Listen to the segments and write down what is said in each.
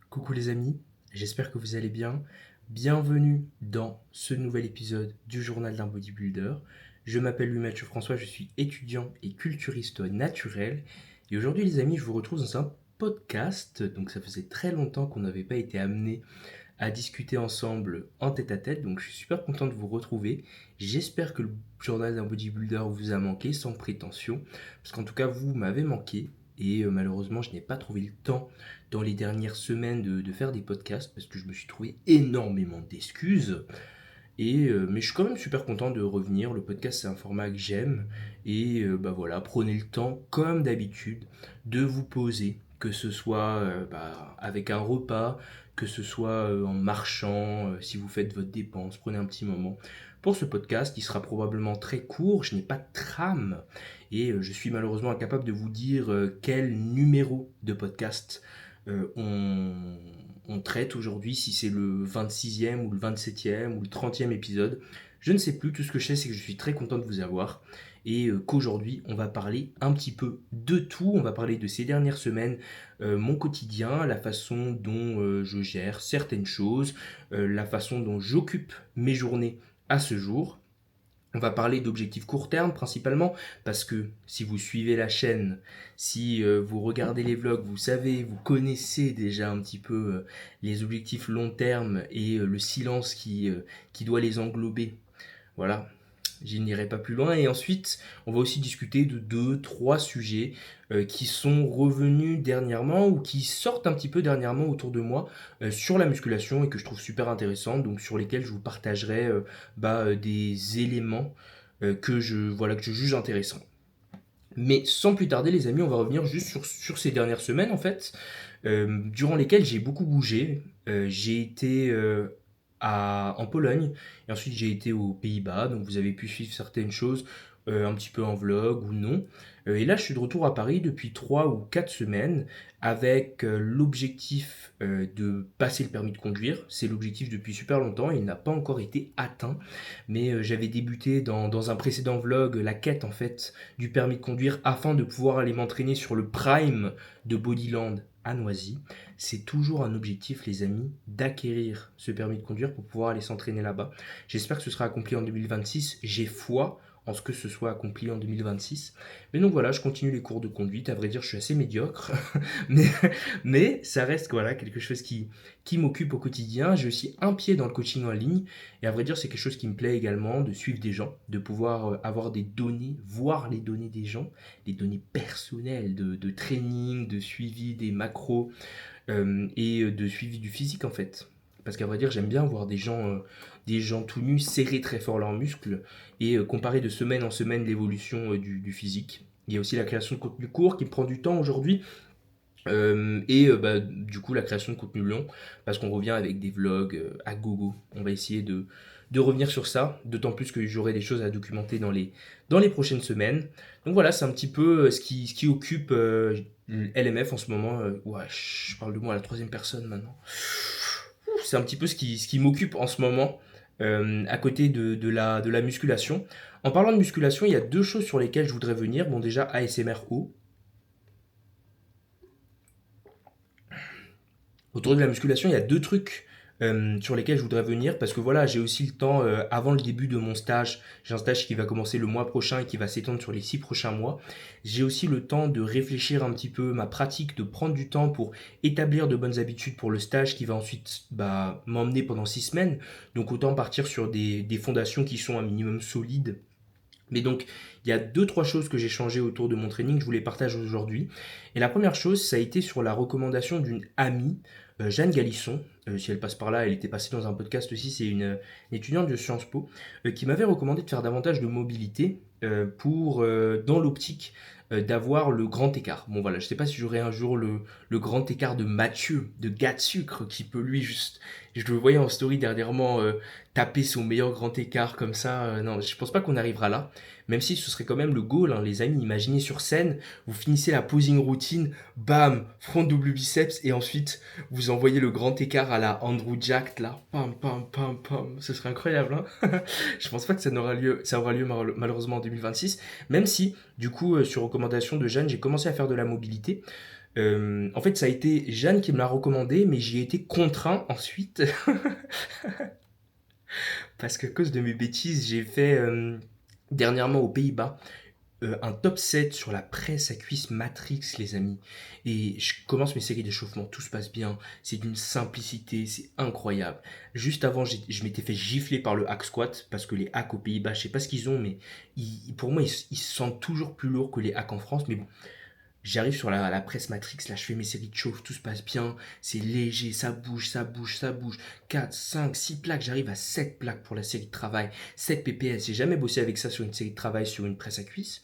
Coucou les amis, j'espère que vous allez bien. Bienvenue dans ce nouvel épisode du journal d'un bodybuilder. Je m'appelle Louis-Mathieu François, je suis étudiant et culturiste naturel. Et aujourd'hui les amis, je vous retrouve dans un podcast. Donc ça faisait très longtemps qu'on n'avait pas été amené à discuter ensemble en tête à tête. Donc je suis super content de vous retrouver. J'espère que le journal d'un bodybuilder vous a manqué sans prétention. Parce qu'en tout cas, vous m'avez manqué. Et malheureusement, je n'ai pas trouvé le temps dans les dernières semaines de faire des podcasts parce que je me suis trouvé énormément d'excuses. Mais je suis quand même super content de revenir. Le podcast, c'est un format que j'aime. Et bah voilà, prenez le temps, comme d'habitude, de vous poser. Que ce soit avec un repas, que ce soit en marchant, si vous faites votre dépense, prenez un petit moment. Pour ce podcast, il sera probablement très court, je n'ai pas de trame et je suis malheureusement incapable de vous dire quel numéro de podcast euh, on, on traite aujourd'hui, si c'est le 26e ou le 27e ou le 30e épisode. Je ne sais plus, tout ce que je sais c'est que je suis très content de vous avoir et qu'aujourd'hui on va parler un petit peu de tout, on va parler de ces dernières semaines, mon quotidien, la façon dont je gère certaines choses, la façon dont j'occupe mes journées à ce jour. On va parler d'objectifs court terme principalement parce que si vous suivez la chaîne, si vous regardez les vlogs, vous savez, vous connaissez déjà un petit peu les objectifs long terme et le silence qui doit les englober. Voilà, je n'irai pas plus loin. Et ensuite, on va aussi discuter de deux, trois sujets qui sont revenus dernièrement ou qui sortent un petit peu dernièrement autour de moi sur la musculation et que je trouve super intéressant, donc sur lesquels je vous partagerai des éléments que je juge intéressants. Mais sans plus tarder, les amis, on va revenir juste sur ces dernières semaines, en fait, durant lesquelles j'ai beaucoup bougé. J'ai été en Pologne, et ensuite j'ai été aux Pays-Bas, donc vous avez pu suivre certaines choses un petit peu en vlog ou non. Et là, je suis de retour à Paris depuis 3 ou 4 semaines avec l'objectif de passer le permis de conduire. C'est l'objectif depuis super longtemps, il n'a pas encore été atteint, mais j'avais débuté dans un précédent vlog la quête en fait du permis de conduire afin de pouvoir aller m'entraîner sur le prime de Bodyland à Noisy. C'est toujours un objectif, les amis, d'acquérir ce permis de conduire pour pouvoir aller s'entraîner là-bas. J'espère que ce sera accompli en 2026. J'ai foi en ce que ce soit accompli en 2026. Mais donc voilà, je continue les cours de conduite. À vrai dire, je suis assez médiocre. mais, mais ça reste voilà, quelque chose qui m'occupe au quotidien. J'ai aussi un pied dans le coaching en ligne. Et à vrai dire, c'est quelque chose qui me plaît également, de suivre des gens, de pouvoir avoir des données, voir les données des gens, les données personnelles de training, de suivi des macros et de suivi du physique en fait. Parce qu'à vrai dire, j'aime bien voir des gens tout nus serrer très fort leurs muscles et comparer de semaine en semaine l'évolution du physique. Il y a aussi la création de contenu court qui me prend du temps aujourd'hui. Du coup, la création de contenu long, parce qu'on revient avec des vlogs à gogo. On va essayer de revenir sur ça, d'autant plus que j'aurai des choses à documenter dans les prochaines semaines. Donc voilà, c'est un petit peu ce qui occupe LMF en ce moment. Ouais, je parle de moi à la troisième personne maintenant. C'est un petit peu ce qui m'occupe en ce moment, à côté de la musculation. En parlant de musculation, il y a deux choses sur lesquelles je voudrais venir. Bon, déjà, ASMR autour de la musculation, il y a deux trucs sur lesquels je voudrais venir parce que voilà, j'ai aussi le temps avant le début de mon stage. J'ai un stage qui va commencer le mois prochain et qui va s'étendre sur les 6 prochains mois. J'ai aussi le temps de réfléchir un petit peu ma pratique, de prendre du temps pour établir de bonnes habitudes pour le stage qui va ensuite m'emmener pendant 6 semaines. Donc autant partir sur des fondations qui sont un minimum solides. Mais donc, il y a deux, trois choses que j'ai changées autour de mon training que je vous les partage aujourd'hui. Et la première chose, ça a été sur la recommandation d'une amie, Jeanne Galisson. Si elle passe par là, elle était passée dans un podcast aussi, c'est une étudiante de Sciences Po, qui m'avait recommandé de faire davantage de mobilité dans l'optique d'avoir le grand écart. Bon voilà, je sais pas si j'aurai un jour le grand écart de Mathieu, de gars de sucre, qui peut lui juste... Je le voyais en story dernièrement taper son meilleur grand écart comme ça. Non, je pense pas qu'on arrivera là. Même si ce serait quand même le goal, hein, les amis. Imaginez sur scène, vous finissez la posing routine, bam, front double biceps, et ensuite vous envoyez le grand écart à la Andrew Jack, là, pam, pam, pam, pam. Ce serait incroyable, hein. Je pense pas que ça aura lieu malheureusement en 2026. Même si, du coup, sur recommandation de Jeanne, j'ai commencé à faire de la mobilité. En fait, ça a été Jeanne qui me l'a recommandé, mais j'y ai été contraint ensuite parce qu'à cause de mes bêtises, j'ai fait dernièrement aux Pays-Bas un top 7 sur la presse à cuisse Matrix, les amis. Et je commence mes séries d'échauffement, tout se passe bien, c'est d'une simplicité, c'est incroyable. Juste avant, je m'étais fait gifler par le hack squat, parce que les hacks aux Pays-Bas, je sais pas ce qu'ils ont, mais pour moi, ils se sentent toujours plus lourds que les hacks en France. Mais bon, j'arrive sur la presse Matrix, là je fais mes séries de chauffe, tout se passe bien, c'est léger, ça bouge, ça bouge, ça bouge. 4, 5, 6 plaques, j'arrive à 7 plaques pour la série de travail, 7 PPS. J'ai jamais bossé avec ça sur une série de travail, sur une presse à cuisse,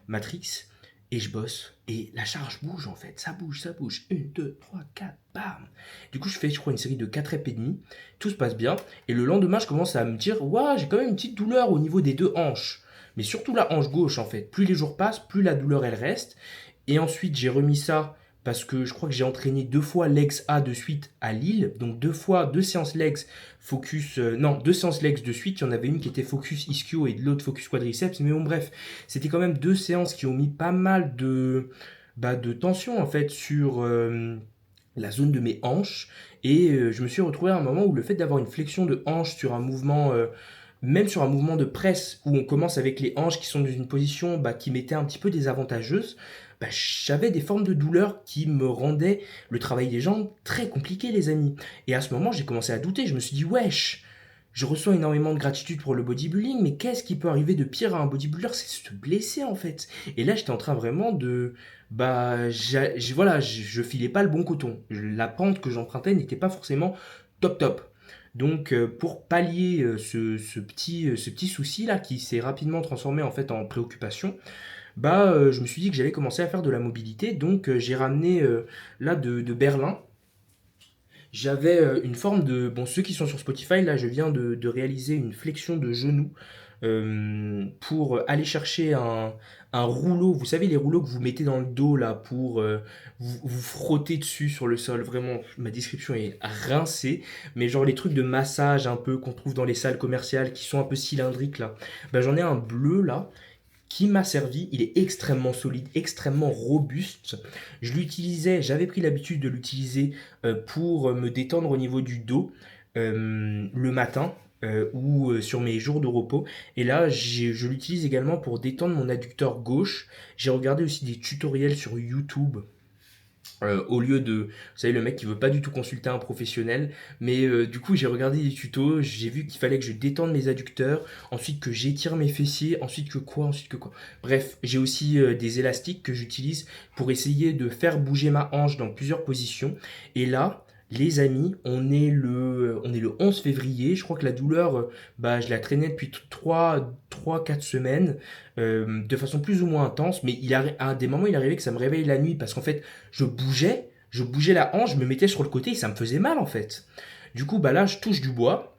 Matrix, et je bosse. Et la charge bouge en fait, ça bouge, ça bouge. 1, 2, 3, 4, bam. Du coup, je fais, je crois, une série de 4 reps et demi, tout se passe bien. Et le lendemain, je commence à me dire, waouh, j'ai quand même une petite douleur au niveau des deux hanches. Mais surtout la hanche gauche en fait. Plus les jours passent, plus la douleur elle reste. Et ensuite, j'ai remis ça parce que je crois que j'ai entraîné 2 fois legs A de suite à Lille. Donc 2 séances legs focus. Non, 2 séances legs de suite. Il y en avait une qui était focus ischio et l'autre focus quadriceps. Mais bon, bref, c'était quand même 2 séances qui ont mis pas mal de tension en fait sur la zone de mes hanches. Et je me suis retrouvé à un moment où le fait d'avoir une flexion de hanche sur un mouvement. Même sur un mouvement de presse où on commence avec les hanches qui sont dans une position qui m'était un petit peu désavantageuse, j'avais des formes de douleur qui me rendaient le travail des jambes très compliqué, les amis. Et à ce moment, j'ai commencé à douter. Je me suis dit, wesh, je reçois énormément de gratitude pour le bodybuilding, mais qu'est-ce qui peut arriver de pire à un bodybuilder? C'est se blesser, en fait. Et là, j'étais en train vraiment de. Voilà, je filais pas le bon coton. La pente que j'empruntais n'était pas forcément top top. Donc, pour pallier ce petit souci là qui s'est rapidement transformé en fait en préoccupation, je me suis dit que j'allais commencer à faire de la mobilité. Donc, j'ai ramené là de Berlin. J'avais une forme de. Bon, ceux qui sont sur Spotify, là, je viens de réaliser une flexion de genou pour aller chercher un rouleau. Vous savez, les rouleaux que vous mettez dans le dos, là, pour vous frotter dessus sur le sol. Vraiment, ma description est rincée. Mais genre les trucs de massage un peu qu'on trouve dans les salles commerciales qui sont un peu cylindriques, là. J'en ai un bleu, là qui m'a servi. Il est extrêmement solide, extrêmement robuste. J'avais pris l'habitude de l'utiliser pour me détendre au niveau du dos le matin ou sur mes jours de repos. Et là, je l'utilise également pour détendre mon adducteur gauche. J'ai regardé aussi des tutoriels sur YouTube au lieu de, vous savez, le mec qui veut pas du tout consulter un professionnel. Mais du coup, j'ai regardé des tutos, j'ai vu qu'il fallait que je détende mes adducteurs, ensuite que j'étire mes fessiers, ensuite que quoi. Bref, j'ai aussi des élastiques que j'utilise pour essayer de faire bouger ma hanche dans plusieurs positions. Et là, les amis, on est le 11 février. Je crois que la douleur, je la traînais depuis 4 semaines, de façon plus ou moins intense. Mais à des moments, il arrivait que ça me réveille la nuit parce qu'en fait, je bougeais la hanche, je me mettais sur le côté et ça me faisait mal en fait. Du coup, là, je touche du bois.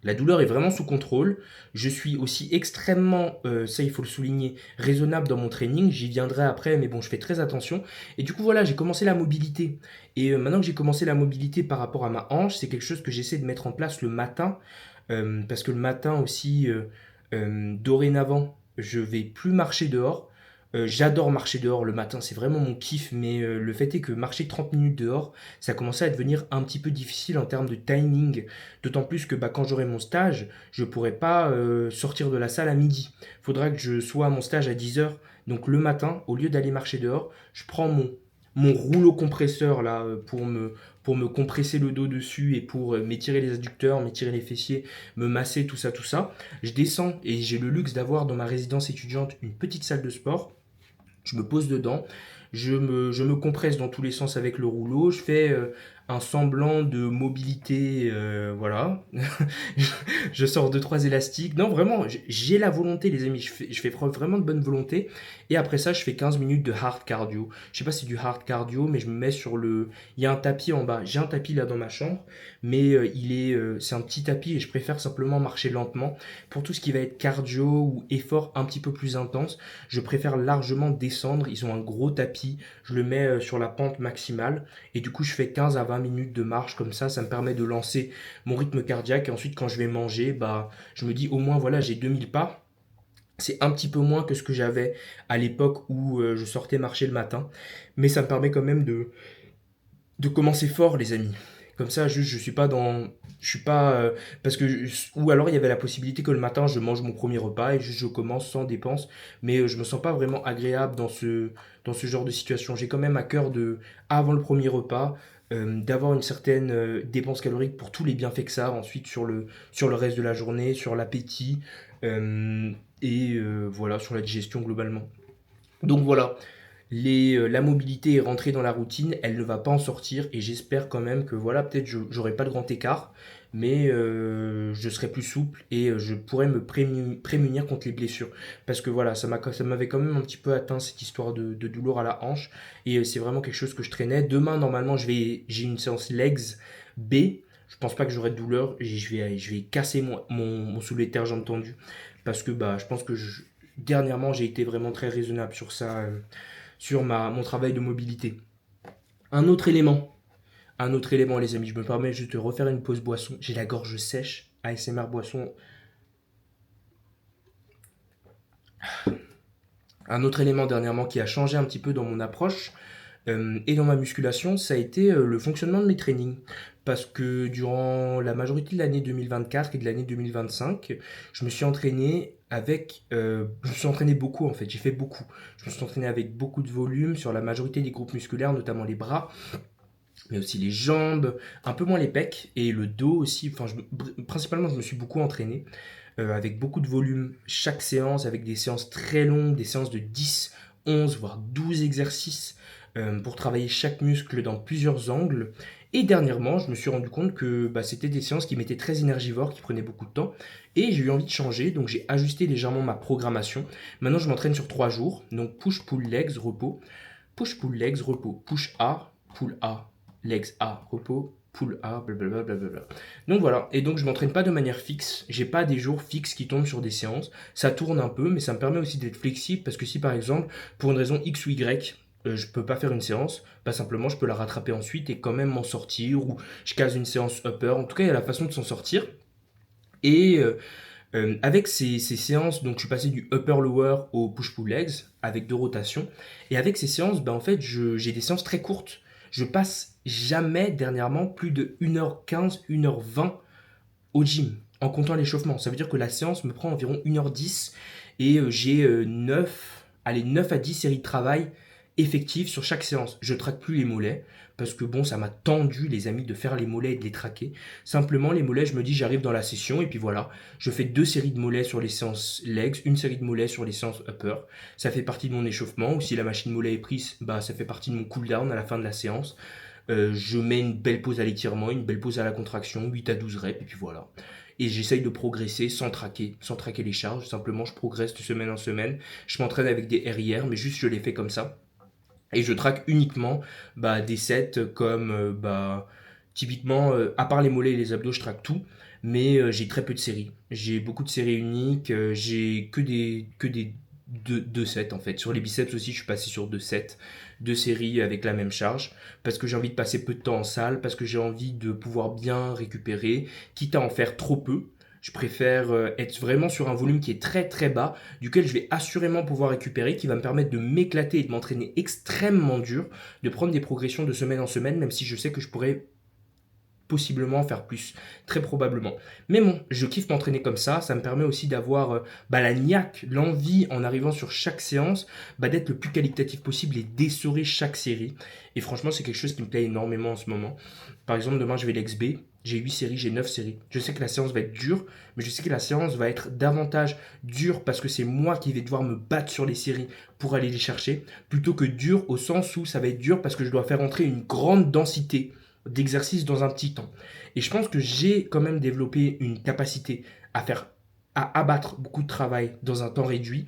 La douleur est vraiment sous contrôle. Je suis aussi extrêmement, ça il faut le souligner, raisonnable dans mon training. J'y viendrai après, mais bon, je fais très attention. Et du coup, voilà, j'ai commencé la mobilité. Et maintenant que j'ai commencé la mobilité par rapport à ma hanche, c'est quelque chose que j'essaie de mettre en place le matin. Parce que le matin aussi, dorénavant, je vais plus marcher dehors. J'adore marcher dehors le matin, c'est vraiment mon kiff, mais le fait est que marcher 30 minutes dehors, ça commençait à devenir un petit peu difficile en termes de timing. D'autant plus que quand j'aurai mon stage, je ne pourrai pas sortir de la salle à midi. Il faudra que je sois à mon stage à 10 heures. Donc le matin, au lieu d'aller marcher dehors, je prends mon rouleau compresseur là pour me compresser le dos dessus et pour m'étirer les adducteurs, m'étirer les fessiers, me masser, tout ça, tout ça. Je descends et j'ai le luxe d'avoir dans ma résidence étudiante une petite salle de sport. Je me pose dedans, je me compresse dans tous les sens avec le rouleau, je fais un semblant de mobilité, voilà. Je sors deux, trois élastiques. Non, vraiment, j'ai la volonté, les amis. Je fais preuve vraiment de bonne volonté. Et après ça, je fais 15 minutes de hard cardio. Je sais pas si c'est du hard cardio, mais je me mets sur le. Il y a un tapis en bas. J'ai un tapis là dans ma chambre, mais c'est un petit tapis et je préfère simplement marcher lentement. Pour tout ce qui va être cardio ou effort un petit peu plus intense, je préfère largement descendre. Ils ont un gros tapis. Je le mets sur la pente maximale. Et du coup, je fais 15 à 20 minutes de marche comme ça me permet de lancer mon rythme cardiaque. Et ensuite, quand je vais manger, je me dis au moins, voilà, j'ai 2000 pas. C'est un petit peu moins que ce que j'avais à l'époque où je sortais marcher le matin, mais ça me permet quand même de commencer fort, les amis. Comme ça, juste, je suis pas dans. Je suis pas. Parce que. Ou alors, il y avait la possibilité que le matin, je mange mon premier repas et juste je commence sans dépense. Mais je me sens pas vraiment agréable dans ce genre de situation. J'ai quand même à cœur de, avant le premier repas, d'avoir une certaine dépense calorique pour tous les bienfaits que ça a ensuite sur le reste de la journée, sur l'appétit euh, et voilà, sur la digestion globalement. Donc voilà, la mobilité est rentrée dans la routine, elle ne va pas en sortir et j'espère quand même que voilà, peut-être j'aurai pas de grand écart, mais je serai plus souple et je pourrai me prémunir contre les blessures. Parce que voilà, ça m'avait quand même un petit peu atteint cette histoire de douleur à la hanche et c'est vraiment quelque chose que je traînais. Demain, normalement, j'ai une séance legs B. Je pense pas que j'aurai de douleur, je vais casser mon soulevé de terre jambe tendue parce que bah, je pense que dernièrement j'ai été vraiment très raisonnable sur ça. Sur mon travail de mobilité. Un autre élément, les amis, je me permets juste de refaire une pause boisson. J'ai la gorge sèche, ASMR boisson. Un autre élément dernièrement qui a changé un petit peu dans mon approche et dans ma musculation, ça a été le fonctionnement de mes trainings. Parce que durant la majorité de l'année 2024 et de l'année 2025, je me suis entraîné je me suis entraîné beaucoup en fait, j'ai fait beaucoup. Je me suis entraîné avec beaucoup de volume sur la majorité des groupes musculaires, notamment les bras, mais aussi les jambes, un peu moins les pecs et le dos aussi. Enfin, principalement, je me suis beaucoup entraîné avec beaucoup de volume chaque séance, avec des séances très longues, des séances de 10, 11, voire 12 exercices pour travailler chaque muscle dans plusieurs angles. Et dernièrement, je me suis rendu compte que bah, c'était des séances qui m'étaient très énergivores, qui prenaient beaucoup de temps. Et j'ai eu envie de changer, donc j'ai ajusté légèrement ma programmation. Maintenant, je m'entraîne sur 3 jours. Donc push, pull, legs, repos. Push, pull, legs, repos. Push A, pull A, legs A, repos, pull A, blablabla. Blablabla. Donc voilà, et donc je m'entraîne pas de manière fixe, j'ai pas des jours fixes qui tombent sur des séances, ça tourne un peu, mais ça me permet aussi d'être flexible parce que si par exemple, pour une raison X ou Y, je peux pas faire une séance, bah simplement je peux la rattraper ensuite et quand même m'en sortir, ou je case une séance upper, en tout cas il y a la façon de s'en sortir. Et avec ces séances, donc je suis passé du upper-lower au push-pull legs avec 2 rotations. Et avec ces séances, ben en fait, j'ai des séances très courtes. Je passe jamais dernièrement plus de 1h15, 1h20 au gym en comptant l'échauffement. Ça veut dire que la séance me prend environ 1h10 et j'ai 9 à 10 séries de travail effectives sur chaque séance. Je traque plus les mollets parce que bon, ça m'a tendu les amis de faire les mollets et de les traquer. Simplement les mollets, je me dis j'arrive dans la session et puis voilà, je fais 2 séries de mollets sur les séances legs, une série de mollets sur les séances upper. Ça fait partie de mon échauffement ou si la machine mollet est prise, bah ça fait partie de mon cool down à la fin de la séance. Je mets une belle pause à l'étirement, une belle pause à la contraction, 8 à 12 reps, et puis voilà. Et j'essaye de progresser sans traquer les charges. Simplement, je progresse de semaine en semaine. Je m'entraîne avec des RIR, mais juste je les fais comme ça. Et je traque uniquement bah, des sets comme, typiquement, à part les mollets et les abdos, je traque tout. Mais j'ai très peu de séries. J'ai beaucoup de séries uniques. J'ai que des 2 sets en fait. Sur les biceps aussi, je suis passé sur 2 sets, 2 séries avec la même charge. Parce que j'ai envie de passer peu de temps en salle. Parce que j'ai envie de pouvoir bien récupérer. Quitte à en faire trop peu. Je préfère être vraiment sur un volume qui est très très bas, duquel je vais assurément pouvoir récupérer, qui va me permettre de m'éclater et de m'entraîner extrêmement dur, de prendre des progressions de semaine en semaine, même si je sais que je pourrais possiblement en faire plus, très probablement. Mais bon, je kiffe m'entraîner comme ça me permet aussi d'avoir la niaque, l'envie en arrivant sur chaque séance, d'être le plus qualitatif possible et d'essorer chaque série. Et franchement, c'est quelque chose qui me plaît énormément en ce moment. Par exemple, demain, je vais l'XB, j'ai 8 séries, j'ai 9 séries. Je sais que la séance va être dure, mais je sais que la séance va être davantage dure parce que c'est moi qui vais devoir me battre sur les séries pour aller les chercher, plutôt que dur au sens où ça va être dur parce que je dois faire entrer une grande densité d'exercice dans un petit temps. Et je pense que j'ai quand même développé une capacité à abattre beaucoup de travail dans un temps réduit,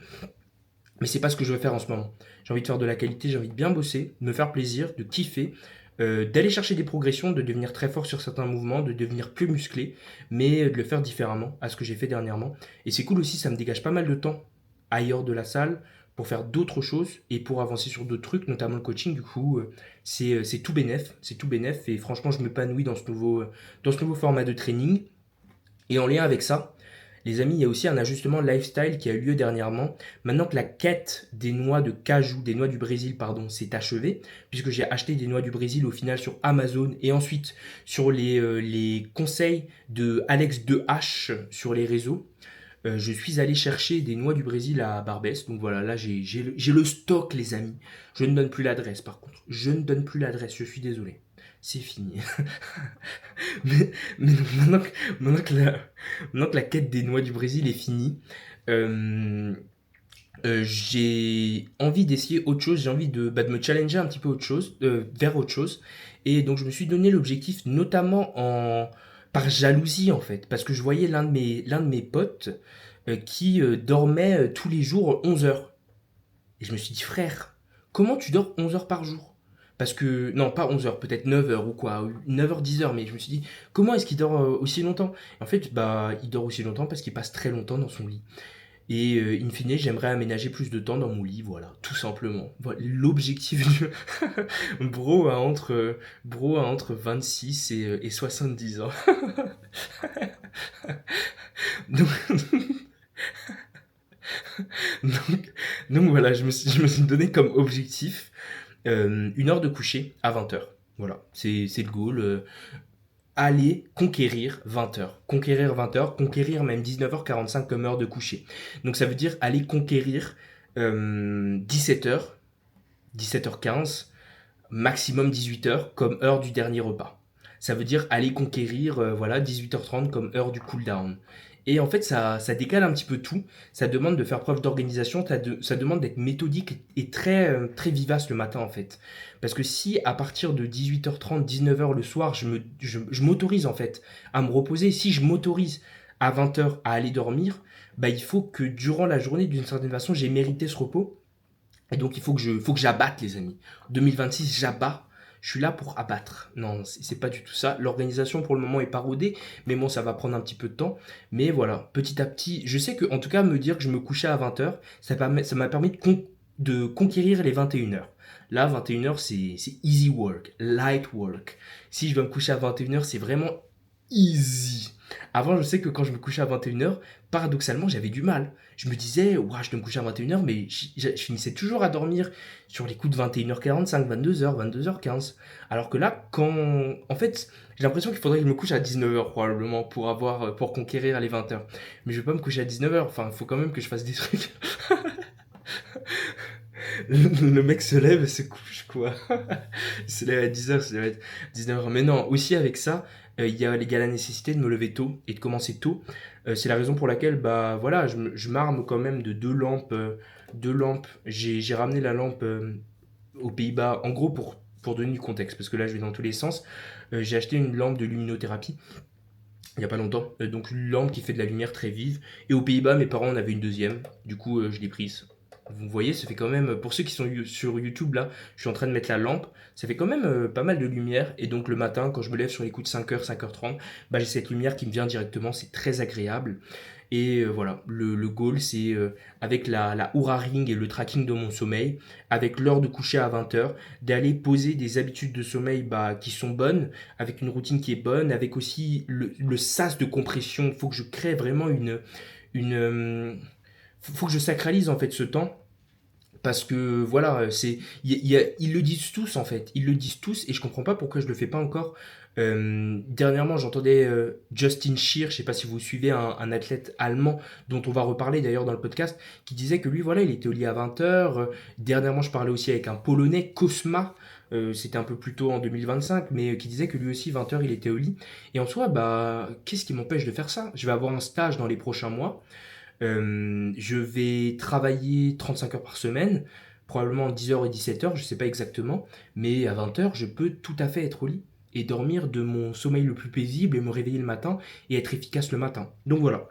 mais c'est pas ce que je veux faire en ce moment. J'ai envie de faire de la qualité, j'ai envie de bien bosser, de me faire plaisir, de kiffer, d'aller chercher des progressions, de devenir très fort sur certains mouvements, de devenir plus musclé, mais de le faire différemment à ce que j'ai fait dernièrement. Et c'est cool aussi, ça me dégage pas mal de temps ailleurs de la salle pour faire d'autres choses et pour avancer sur d'autres trucs, notamment le coaching. Du coup, c'est tout bénef, c'est tout bénef. Et franchement, je m'épanouis dans ce nouveau format de training. Et en lien avec ça, Les amis, il y a aussi un ajustement lifestyle qui a eu lieu dernièrement. Maintenant que la quête des noix de cajou, des noix du Brésil, pardon, s'est achevée, puisque j'ai acheté des noix du Brésil au final sur Amazon et ensuite sur les conseils de Alex 2H sur les réseaux, je suis allé chercher des noix du Brésil à Barbès. Donc voilà, là j'ai le stock, les amis. Je ne donne plus l'adresse par contre. Je ne donne plus l'adresse, je suis désolé. C'est fini. Mais donc, maintenant que la quête des noix du Brésil est finie, euh, j'ai envie d'essayer autre chose. J'ai envie de me challenger un petit peu autre chose, vers autre chose. Et donc je me suis donné l'objectif, notamment par jalousie en fait. Parce que je voyais l'un de mes potes qui dormait tous les jours 11 heures. Et je me suis dit, frère, comment tu dors 11 heures par jour? Parce que, non, pas 11 heures, peut-être 9 heures ou quoi, 9 heures, 10 heures, mais je me suis dit, comment est-ce qu'il dort aussi longtemps? En fait, bah, il dort aussi longtemps parce qu'il passe très longtemps dans son lit. Et in fine, j'aimerais aménager plus de temps dans mon lit, voilà, tout simplement. Voilà, l'objectif du bro a entre 26 et 70 ans. Donc, donc, donc voilà, je me suis donné comme objectif 1 heure de coucher à 20 heures. Voilà, c'est le goal. Aller conquérir 20 heures. Conquérir 20 heures, conquérir même 19h45 comme heure de coucher. Donc ça veut dire aller conquérir 17 heures, 17h15, maximum 18 heures comme heure du dernier repas. Ça veut dire aller conquérir voilà 18h30 comme heure du cool down. Et en fait, ça décale un petit peu tout. Ça demande de faire preuve d'organisation, ça demande d'être méthodique et très, très vivace le matin, en fait. Parce que si à partir de 18h30, 19h le soir, je m'autorise, en fait, à me reposer, si je m'autorise à 20h à aller dormir, bah, il faut que durant la journée, d'une certaine façon, j'ai mérité ce repos. Et donc, faut que j'abatte, les amis. 2026, j'abats. Je suis là pour abattre. Non, c'est pas du tout ça. L'organisation pour le moment est parodée, mais bon, ça va prendre un petit peu de temps. Mais voilà, petit à petit, je sais que, en tout cas, me dire que je me couchais à 20 heures, ça m'a permis de conquérir les 21 heures. Là, 21 heures, c'est easy work, light work. Si je dois me coucher à 21 heures, c'est vraiment easy. Avant, je sais que quand je me couchais à 21 heures, paradoxalement, j'avais du mal. Je me disais, ouah, je dois me coucher à 21 heures, mais je finissais toujours à dormir sur les coups de 21h45, 22h, 22h15. Alors que là, en fait, j'ai l'impression qu'il faudrait que je me couche à 19h probablement pour conquérir les 20 heures. Mais je vais pas me coucher à 19h. Enfin, il faut quand même que je fasse des trucs. Le mec se lève et se couche, quoi. Il se lève à 10h, se lève à 19h. Mais non, aussi avec ça, il y a la nécessité de me lever tôt et de commencer tôt. C'est la raison pour laquelle, bah voilà, je m'arme quand même de deux lampes. Deux lampes. J'ai ramené la lampe aux Pays-Bas, en gros pour donner du contexte, parce que là je vais dans tous les sens. J'ai acheté une lampe de luminothérapie il n'y a pas longtemps, donc une lampe qui fait de la lumière très vive. Et aux Pays-Bas, mes parents en avaient une deuxième, du coup je l'ai prise. Vous voyez, ça fait quand même, pour ceux qui sont sur YouTube là, je suis en train de mettre la lampe, ça fait quand même pas mal de lumière. Et donc le matin, quand je me lève sur les coups de 5h, 5h30, bah, j'ai cette lumière qui me vient directement, c'est très agréable. Et voilà, le goal c'est avec la Oura Ring et le tracking de mon sommeil, avec l'heure de coucher à 20 heures, d'aller poser des habitudes de sommeil bah, qui sont bonnes, avec une routine qui est bonne, avec aussi le sas de compression. Il faut que je crée vraiment une faut que je sacralise en fait ce temps parce que voilà, ils le disent tous en fait, ils le disent tous et je comprends pas pourquoi je le fais pas encore. Dernièrement, j'entendais Justin Scheer, je sais pas si vous suivez un athlète allemand dont on va reparler d'ailleurs dans le podcast, qui disait que lui, voilà, il était au lit à 20h. Dernièrement, je parlais aussi avec un Polonais, Kosma, c'était un peu plus tôt en 2025, mais qui disait que lui aussi, 20h, il était au lit. Et en soi, bah, qu'est-ce qui m'empêche de faire ça? Je vais avoir un stage dans les prochains mois. Je vais travailler 35 heures par semaine, probablement 10 heures et 17 heures, je ne sais pas exactement, mais à 20 heures, je peux tout à fait être au lit et dormir de mon sommeil le plus paisible et me réveiller le matin et être efficace le matin. Donc voilà,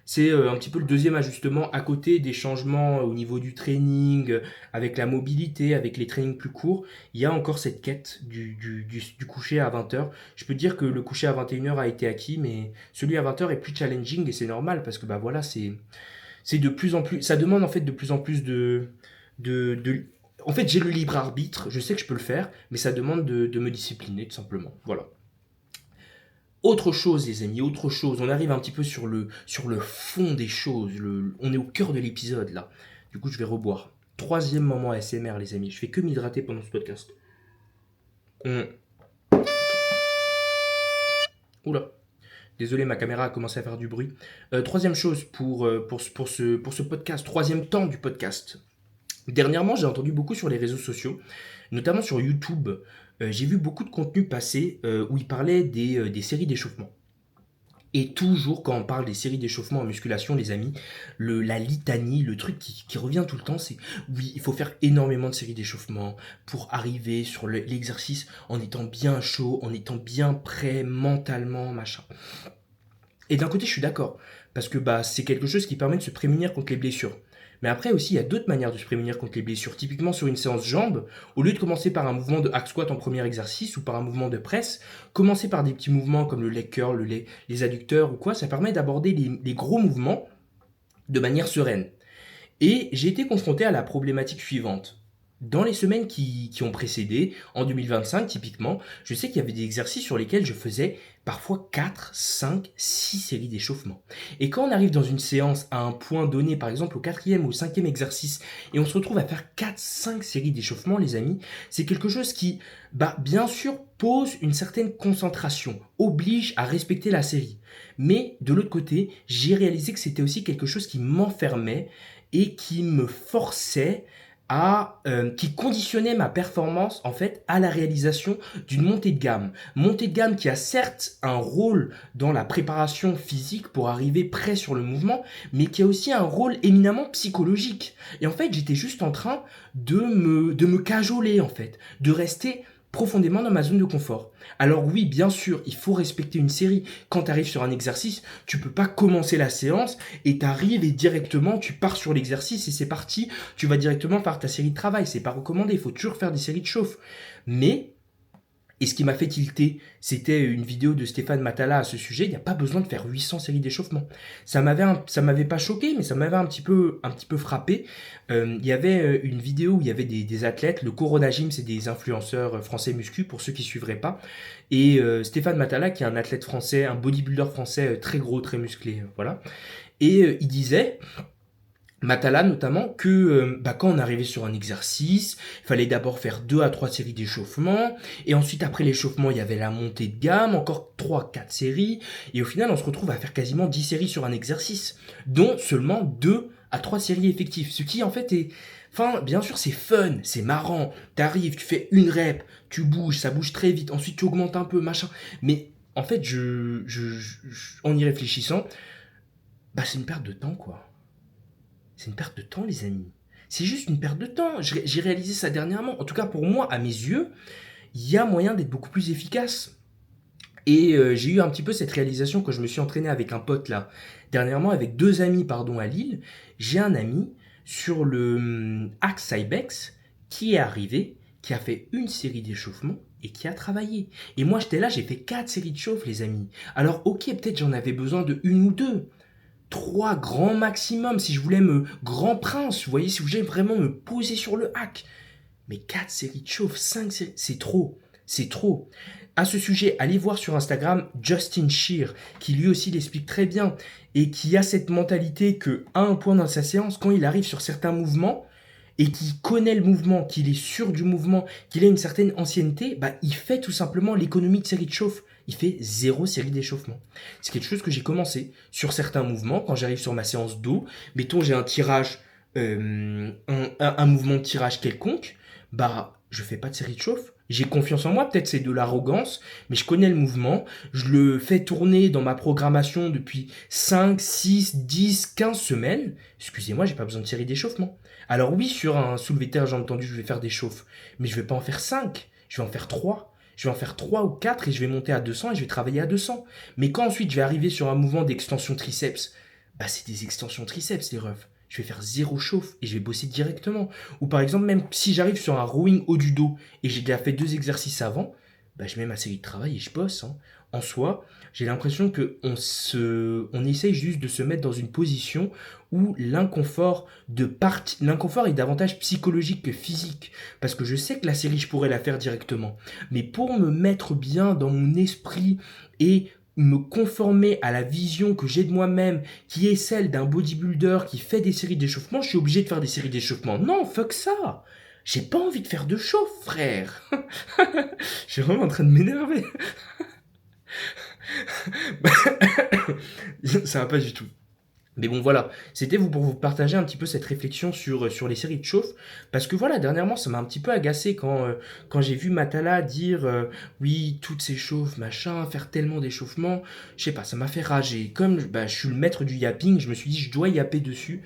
c'est un petit peu le deuxième ajustement à côté des changements au niveau du training, avec la mobilité, avec les trainings plus courts. Il y a encore cette quête du coucher à 20 heures. Je peux dire que le coucher à 21 heures a été acquis, mais celui à 20 heures est plus challenging et c'est normal parce que bah voilà, c'est de plus en plus, ça demande en fait de plus en plus de en fait, j'ai le libre arbitre, je sais que je peux le faire, mais ça demande de me discipliner tout simplement. Voilà. Autre chose, les amis, autre chose. On arrive un petit peu sur le fond des choses. On est au cœur de l'épisode, là. Du coup, je vais reboire. Troisième moment ASMR, les amis. Je fais que m'hydrater pendant ce podcast. Oula. Désolé, ma caméra a commencé à faire du bruit. Troisième chose pour ce podcast, troisième temps du podcast. Dernièrement, j'ai entendu beaucoup sur les réseaux sociaux, notamment sur YouTube. J'ai vu beaucoup de contenu passer où ils parlaient des séries d'échauffement. Et toujours, quand on parle des séries d'échauffement en musculation, les amis, la litanie, le truc qui revient tout le temps, c'est oui, il faut faire énormément de séries d'échauffement pour arriver sur l'exercice en étant bien chaud, en étant bien prêt mentalement, machin. Et d'un côté, je suis d'accord, parce que c'est quelque chose qui permet de se prémunir contre les blessures. Mais après aussi, il y a d'autres manières de se prémunir contre les blessures. Typiquement sur une séance jambes, au lieu de commencer par un mouvement de hack squat en premier exercice ou par un mouvement de presse, commencer par des petits mouvements comme le leg curl, les adducteurs ou quoi, ça permet d'aborder les gros mouvements de manière sereine. Et j'ai été confronté à la problématique suivante. Dans les semaines qui ont précédé, en 2025 typiquement, je sais qu'il y avait des exercices sur lesquels je faisais parfois 4, 5, 6 séries d'échauffement. Et quand on arrive dans une séance à un point donné, par exemple au 4e ou au 5e exercice, et on se retrouve à faire 4, 5 séries d'échauffement, les amis, c'est quelque chose qui, bien sûr, pose une certaine concentration, oblige à respecter la série. Mais de l'autre côté, j'ai réalisé que c'était aussi quelque chose qui m'enfermait et qui me forçait qui conditionnait ma performance en fait à la réalisation d'une montée de gamme. Montée de gamme qui a certes un rôle dans la préparation physique pour arriver prêt sur le mouvement, mais qui a aussi un rôle éminemment psychologique. Et en fait, j'étais juste en train de me cajoler en fait, de rester profondément dans ma zone de confort. Alors oui, bien sûr, il faut respecter une série. Quand tu arrives sur un exercice, tu peux pas commencer la séance et tu arrives et directement tu pars sur l'exercice et c'est parti, tu vas directement faire ta série de travail. C'est pas recommandé, il faut toujours faire des séries de chauffe. Mais et ce qui m'a fait tilter, c'était une vidéo de Stéphane Matala à ce sujet. Il n'y a pas besoin de faire 800 séries d'échauffement. Ça m'avait pas choqué, mais ça m'avait un petit peu frappé. Il y avait une vidéo où il y avait des athlètes. Le Corona Gym, c'est des influenceurs français muscu pour ceux qui suivraient pas. Et Stéphane Matala, qui est un athlète français, un bodybuilder français très gros, très musclé, voilà. Et il disait Matala notamment que quand on arrivait sur un exercice, il fallait d'abord faire 2 à 3 séries d'échauffement et ensuite après l'échauffement, il y avait la montée de gamme, encore 3 4 séries et au final, on se retrouve à faire quasiment 10 séries sur un exercice, dont seulement 2 à 3 séries effectives, ce qui en fait est bien sûr, c'est fun, c'est marrant. T'arrives, tu fais une rep, tu bouges, ça bouge très vite. Ensuite, tu augmentes un peu, machin. Mais en fait, en y réfléchissant, c'est une perte de temps, quoi. C'est une perte de temps, les amis. C'est juste une perte de temps. J'ai réalisé ça dernièrement. En tout cas, pour moi, à mes yeux, il y a moyen d'être beaucoup plus efficace. Et j'ai eu un petit peu cette réalisation quand je me suis entraîné avec un pote là. Dernièrement, avec 2 amis, à Lille. J'ai un ami sur le Axe Cybex qui est arrivé, qui a fait une série d'échauffements et qui a travaillé. Et moi, j'étais là, j'ai fait 4 séries de chauffe, les amis. Alors, ok, peut-être j'en avais besoin de 1 ou 2. 3 grands maximum si je voulais grand prince, vous voyez, si je voulais vraiment me poser sur le hack. Mais 4 séries de chauffe, 5 séries, c'est trop. C'est trop. À ce sujet, allez voir sur Instagram Justin Shear, qui lui aussi l'explique très bien et qui a cette mentalité que, à un point dans sa séance, quand il arrive sur certains mouvements et qu'il connaît le mouvement, qu'il est sûr du mouvement, qu'il a une certaine ancienneté, il fait tout simplement l'économie de série de chauffe. Il fait 0 série d'échauffement. C'est quelque chose que j'ai commencé sur certains mouvements. Quand j'arrive sur ma séance dos, mettons j'ai un tirage, un mouvement de tirage quelconque, je fais pas de série de chauffe. J'ai confiance en moi, peut-être c'est de l'arrogance, mais je connais le mouvement, je le fais tourner dans ma programmation depuis 5, 6, 10, 15 semaines. Excusez-moi, j'ai pas besoin de série d'échauffement. Alors oui, sur un soulevé de terre, j'ai entendu, je vais faire des chauffes, mais je vais pas en faire 5, je vais en faire 3. Je vais en faire 3 ou 4 et je vais monter à 200 et je vais travailler à 200. Mais quand ensuite je vais arriver sur un mouvement d'extension triceps, c'est des extensions triceps les refs. Je vais faire 0 chauffe et je vais bosser directement. Ou par exemple, même si j'arrive sur un rowing haut du dos et j'ai déjà fait 2 exercices avant, je mets ma série de travail et je bosse. En soi, j'ai l'impression on essaye juste de se mettre dans une position où l'inconfort est davantage psychologique que physique. Parce que je sais que la série, je pourrais la faire directement. Mais pour me mettre bien dans mon esprit et me conformer à la vision que j'ai de moi-même, qui est celle d'un bodybuilder qui fait des séries d'échauffement, je suis obligé de faire des séries d'échauffement. Non, fuck ça. J'ai pas envie de faire de chauffe, frère. Je suis vraiment en train de m'énerver. Ça va pas du tout. Mais bon, voilà, c'était pour vous partager un petit peu cette réflexion sur les séries de chauffe, parce que voilà, dernièrement, ça m'a un petit peu agacé quand j'ai vu Matala dire oui, toutes ces chauffes, machin, faire tellement d'échauffement, je sais pas, ça m'a fait rager. Comme bah, je suis le maître du yapping, je me suis dit, je dois yapper dessus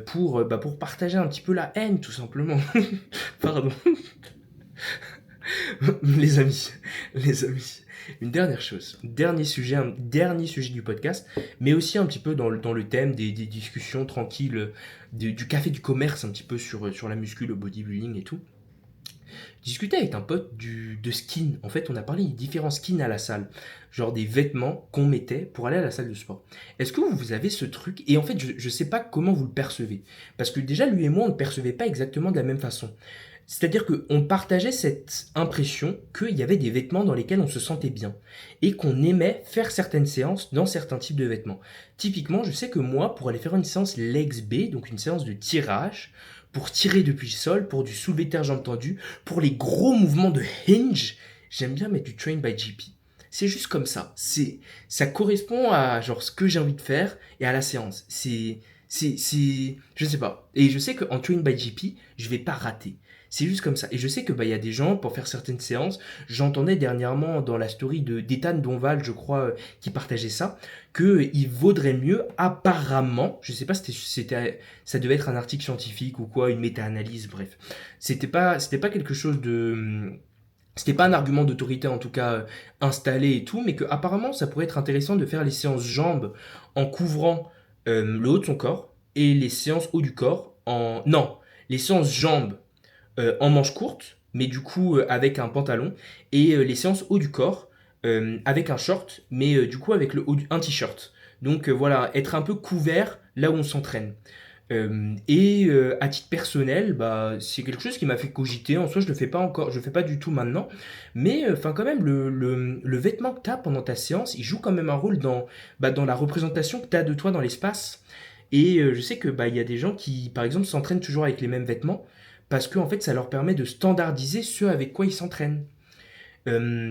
pour partager un petit peu la haine, tout simplement. Pardon. Les amis, les amis. Une dernière chose, un dernier sujet du podcast, mais aussi un petit peu dans le thème des discussions tranquilles, du café du commerce, un petit peu sur la muscu, le bodybuilding et tout. Discuter avec un pote de skin. En fait, on a parlé des différents skins à la salle, genre des vêtements qu'on mettait pour aller à la salle de sport. Est-ce que vous avez ce truc? Et en fait, je sais pas comment vous le percevez. Parce que déjà, lui et moi, on ne le percevait pas exactement de la même façon. C'est-à-dire qu'on partageait cette impression qu'il y avait des vêtements dans lesquels on se sentait bien et qu'on aimait faire certaines séances dans certains types de vêtements. Typiquement, je sais que moi, pour aller faire une séance legs B, donc une séance de tirage, pour tirer depuis le sol, pour du soulevé terre jambes tendues, pour les gros mouvements de hinge, j'aime bien mettre du train by GP. C'est juste comme ça. Ça correspond à genre ce que j'ai envie de faire et à la séance. Je sais pas. Et je sais qu'en train by GP, je vais pas rater. C'est juste comme ça. Et je sais que bah il y a des gens pour faire certaines séances. J'entendais dernièrement dans la story de d'Ethan Donval, je crois, qui partageait ça, que il vaudrait mieux apparemment. Je sais pas, ça devait être un article scientifique ou quoi, une méta-analyse, bref. C'était pas quelque chose de c'était pas un argument d'autorité en tout cas installé et tout, mais que apparemment ça pourrait être intéressant de faire les séances jambes en couvrant le haut de son corps et les séances haut du corps en non, les séances jambes en manches courtes, mais du coup avec un pantalon, et les séances haut du corps avec un short, mais du coup avec un t-shirt. Donc voilà, être un peu couvert là où on s'entraîne. À titre personnel, bah, c'est quelque chose qui m'a fait cogiter. En soi, je le fais pas encore, je le fais pas du tout maintenant. Mais enfin, quand même, le vêtement que tu as pendant ta séance, il joue quand même un rôle dans la représentation que tu as de toi dans l'espace. Et je sais que bah, il y a des gens qui, par exemple, s'entraînent toujours avec les mêmes vêtements parce que en fait, ça leur permet de standardiser ce avec quoi ils s'entraînent. Euh,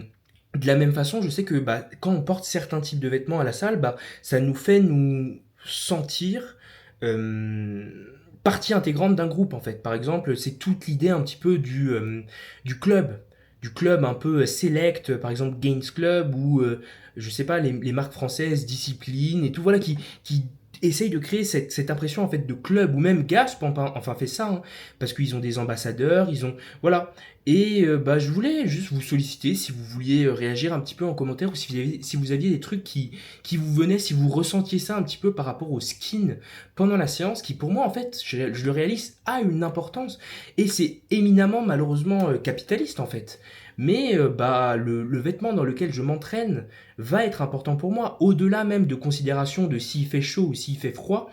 de la même façon, je sais que bah, quand on porte certains types de vêtements à la salle, bah, ça nous fait nous sentir euh, partie intégrante d'un groupe en fait. Par exemple, c'est toute l'idée un petit peu du club. Du club un peu select, par exemple Gains Club ou je sais pas, les marques françaises, Discipline et tout, voilà, qui essayent de créer cette impression en fait de club ou même Gasp enfin fait ça hein, parce qu'ils ont des ambassadeurs, ils ont voilà. Et bah, je voulais juste vous solliciter si vous vouliez réagir un petit peu en commentaire ou si vous aviez des trucs qui vous venaient, si vous ressentiez ça un petit peu par rapport au skin pendant la séance, qui pour moi, en fait, je le réalise, a une importance. Et c'est éminemment, malheureusement, capitaliste, en fait. Mais bah, le vêtement dans lequel je m'entraîne va être important pour moi, au-delà même de considération de s'il fait chaud ou s'il fait froid.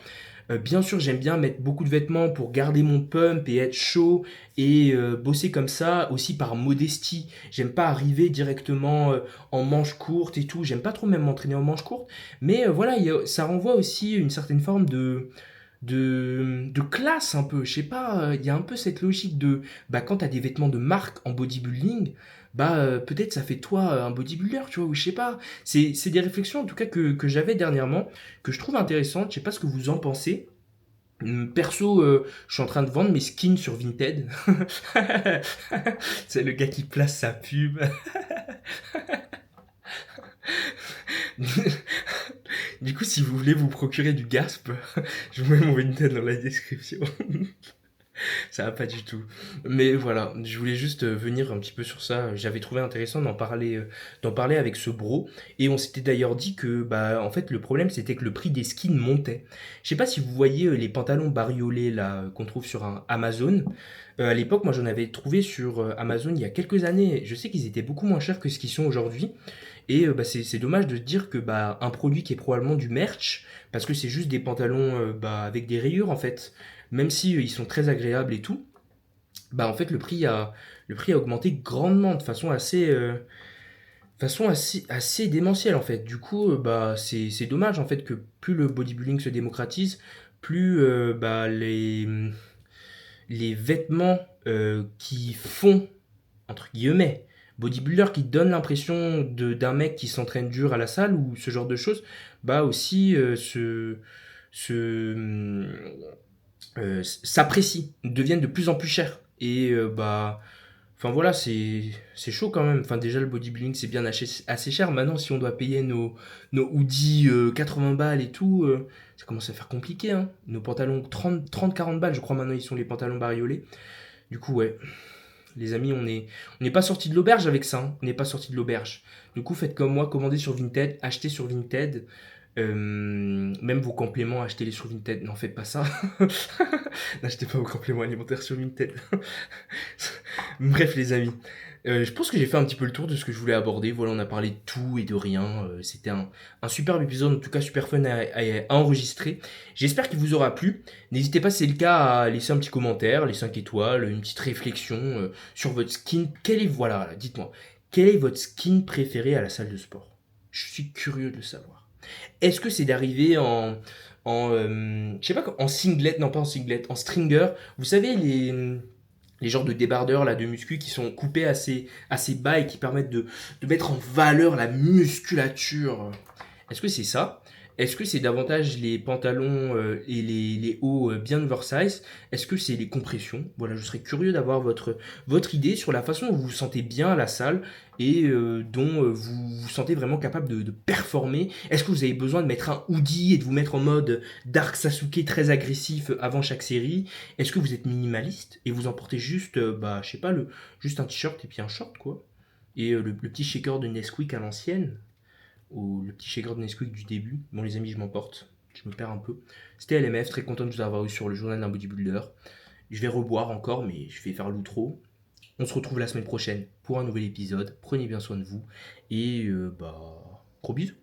Bien sûr, j'aime bien mettre beaucoup de vêtements pour garder mon pump et être chaud et bosser comme ça, aussi par modestie. J'aime pas arriver directement en manches courtes et tout. J'aime pas trop même m'entraîner en manches courtes. Mais voilà, ça renvoie aussi une certaine forme de classe un peu. Je sais pas, il y a un peu cette logique de bah, quand t'as des vêtements de marque en bodybuilding, bah peut-être ça fait toi un bodybuilder, tu vois, ou je sais pas. C'est des réflexions en tout cas que j'avais dernièrement, que je trouve intéressantes. Je sais pas ce que vous en pensez. Perso, je suis en train de vendre mes skins sur Vinted. C'est le gars qui place sa pub. Du coup, si vous voulez vous procurer du Gasp, je vous mets mon Vinted dans la description. Ça va pas du tout. Mais voilà, je voulais juste venir un petit peu sur ça. J'avais trouvé intéressant d'en parler avec ce bro. Et on s'était d'ailleurs dit que, bah, en fait, le problème, c'était que le prix des skins montait. Je sais pas si vous voyez les pantalons bariolés, là, qu'on trouve sur un Amazon. À l'époque, moi, j'en avais trouvé sur Amazon il y a quelques années. Je sais qu'ils étaient beaucoup moins chers que ce qu'ils sont aujourd'hui. Et bah, c'est dommage de se dire que bah, un produit qui est probablement du merch, parce que c'est juste des pantalons bah, avec des rayures en fait, même si ils sont très agréables et tout, bah en fait le prix a augmenté grandement de façon assez façon assez démentielle en fait. Du coup, bah, c'est dommage en fait que plus le bodybuilding se démocratise, plus bah, les vêtements qui font, entre guillemets, bodybuilder qui donnent l'impression d'un mec qui s'entraîne dur à la salle ou ce genre de choses, bah aussi se, s'apprécient, deviennent de plus en plus chers. Et bah, enfin voilà, c'est chaud quand même. Enfin déjà le bodybuilding c'est bien assez cher. Maintenant si on doit payer nos hoodies 80 balles et tout, ça commence à faire compliqué. Hein. Nos pantalons 30-40 balles, je crois maintenant ils sont les pantalons bariolés. Du coup ouais, les amis, on n'est pas sorti de l'auberge avec ça. Hein. On n'est pas sorti de l'auberge. Du coup faites comme moi, commandez sur Vinted, achetez sur Vinted. Même vos compléments, achetez-les sur Vinted. N'en faites pas ça. N'achetez pas vos compléments alimentaires sur Vinted. Bref, les amis. Je pense que j'ai fait un petit peu le tour de ce que je voulais aborder. Voilà, on a parlé de tout et de rien. C'était un superbe épisode, en tout cas super fun à enregistrer. J'espère qu'il vous aura plu. N'hésitez pas, si c'est le cas, à laisser un petit commentaire, les 5 étoiles, une petite réflexion sur votre skin. Voilà, dites-moi, quel est votre skin préféré à la salle de sport? Je suis curieux de le savoir. Est-ce que c'est d'arriver je sais pas, en singlet, non pas en singlet, en stringer, vous savez les genres de débardeurs là de muscu qui sont coupés assez bas et qui permettent de mettre en valeur la musculature. Est-ce que c'est ça? Est-ce que c'est davantage les pantalons et les hauts bien oversize? Est-ce que c'est les compressions? Voilà, je serais curieux d'avoir votre idée sur la façon dont vous vous sentez bien à la salle et dont vous vous sentez vraiment capable de performer. Est-ce que vous avez besoin de mettre un hoodie et de vous mettre en mode Dark Sasuke très agressif avant chaque série? Est-ce que vous êtes minimaliste et vous en portez juste, bah, je sais pas, juste un t-shirt et puis un short, quoi? Et le petit shaker de Nesquik à l'ancienne, ou le petit shaker de Nesquik du début. Bon, les amis, je m'emporte. Je me perds un peu. C'était LMF, très content de vous avoir eu sur le journal d'un bodybuilder. Je vais reboire encore, mais je vais faire l'outro. On se retrouve la semaine prochaine pour un nouvel épisode. Prenez bien soin de vous. Et bah, gros bisous.